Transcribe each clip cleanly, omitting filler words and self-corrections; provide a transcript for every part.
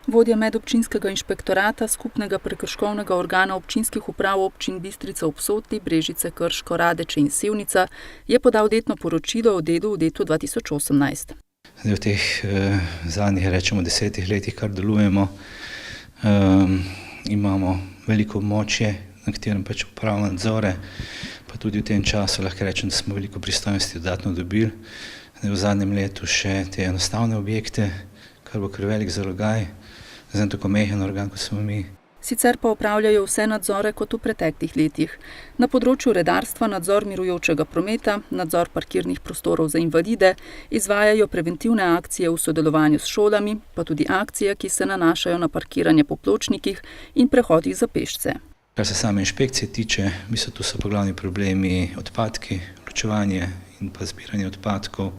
Vodja medobčinskega inšpektorata skupnega prekrškovnega organa občinskih uprav občin Bistrica ob Sotli, Brežice, Krško, Radeče in Sevnica je podal letno poročilo o delu v letu 2018. V teh zadnjih, rečemo, 10 letih, kar delujemo, imamo veliko območje, na katerem opravljamo nadzore, pa tudi v tem času lahko rečem, da smo veliko pristojnosti dodatno dobili. V zadnjem letu še te enostavne objekte, kar bo kar velik zalogaj, za en tako majhen organ, kot smo mi. Sicer pa opravljajo vse nadzore kot v preteklih letih. Na področju redarstva nadzor mirujočega prometa, nadzor parkirnih prostorov za invalide, izvajajo preventivne akcije v sodelovanju s šolami, pa tudi akcije, ki se nanašajo na parkiranje po pločnikih in prehodih za pešce. Kar se same inšpekcije tiče, tu so pa glavni problemi odpadki, ločevanje in pa zbiranje odpadkov.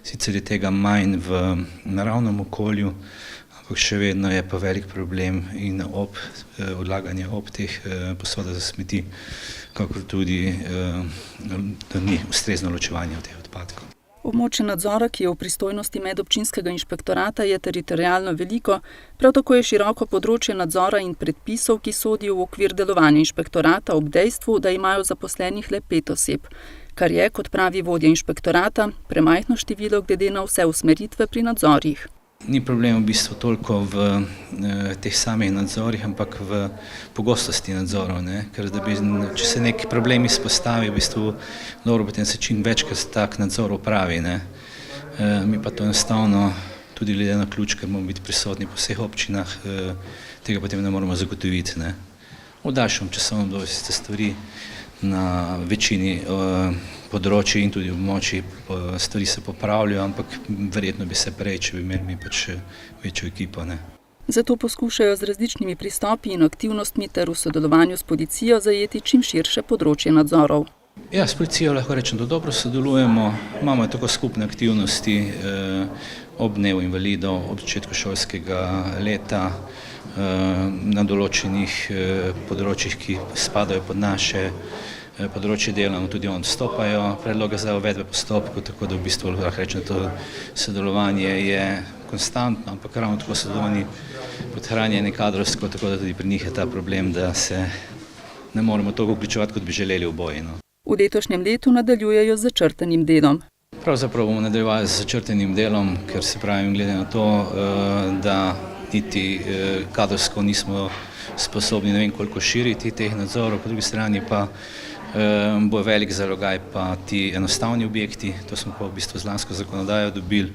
Sicer je tega manj v naravnem okolju, ampak še vedno je pa velik problem in odlaganje ob teh posodah za smeti, kakor tudi, da ni ustrezno ločevanje teh odpadkov. Območje nadzora, ki je v pristojnosti medobčinskega inšpektorata, je teritorialno veliko, prav tako je široko področje nadzora in predpisov, ki sodijo v okvir delovanja inšpektorata ob dejstvu, da imajo zaposlenih le 5 oseb, kar je, kot pravi vodja inšpektorata, premajhno število glede na vse usmeritve pri nadzorih. Ni problem v bistvu toliko v teh samih nadzorih, ampak v pogostosti nadzorov, ker če se neki problem izpostavi, dobro, potem se čim večkrat tak nadzor opravi. Mi pa to enostavno, tudi glede na ključ, ker moramo biti prisotni po vseh občinah, tega potem ne moramo zagotoviti. V daljšem časovnem obdobju se te stvari na večini področji in tudi območji stvari se popravljajo, ampak verjetno bi se prej, če bi imeli mi večjo ekipo. Zato poskušajo z različnimi pristopi in aktivnostmi ter v sodelovanju s policijo zajeti čim širše področje nadzorov. Ja, s policijo lahko rečem, da dobro sodelujemo, imamo tako skupne aktivnosti ob dnevu invalidov, ob začetku šolskega leta, na določenih področjih, ki spadajo pod naše področje dela, tudi oni vstopajo predloge za uvedbe postopkov, tako da v bistvu lahko rečem, da to sodelovanje je konstantno, ampak ravno tako so oni podhranjeni kadrovsko, tako da tudi pri njih je ta problem, da se ne moremo toliko vključevati, kot bi želeli oboji. V letošnjem letu nadaljujejo z začrtanim delom. Pravzaprav bomo nadaljevali z začrtanim delom, ker se pravi, glede na to, da niti kadrovsko nismo sposobni ne vem koliko širiti teh nadzorov, po drugi strani pa bo velik zalogaj pa ti enostavni objekti, to smo pa v bistvu z lansko zakonodajo dobili,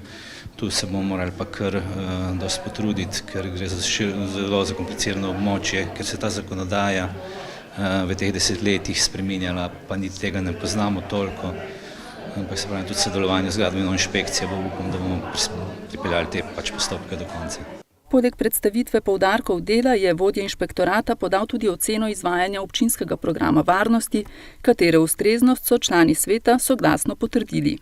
tu se bomo morali pa kar dosti potruditi, ker gre za zelo zakomplicirano območje, ker se ta zakonodaja v teh 10 letih spreminjala, pa niti tega ne poznamo toliko, ampak se pravi tudi sodelovanje z gradbeno inšpekcijo, upam, da bomo pripeljali te postopke do konca. Poleg predstavitve poudarkov dela je vodja inšpektorata podal tudi oceno izvajanja občinskega programa varnosti, katere ustreznost so člani sveta soglasno potrdili.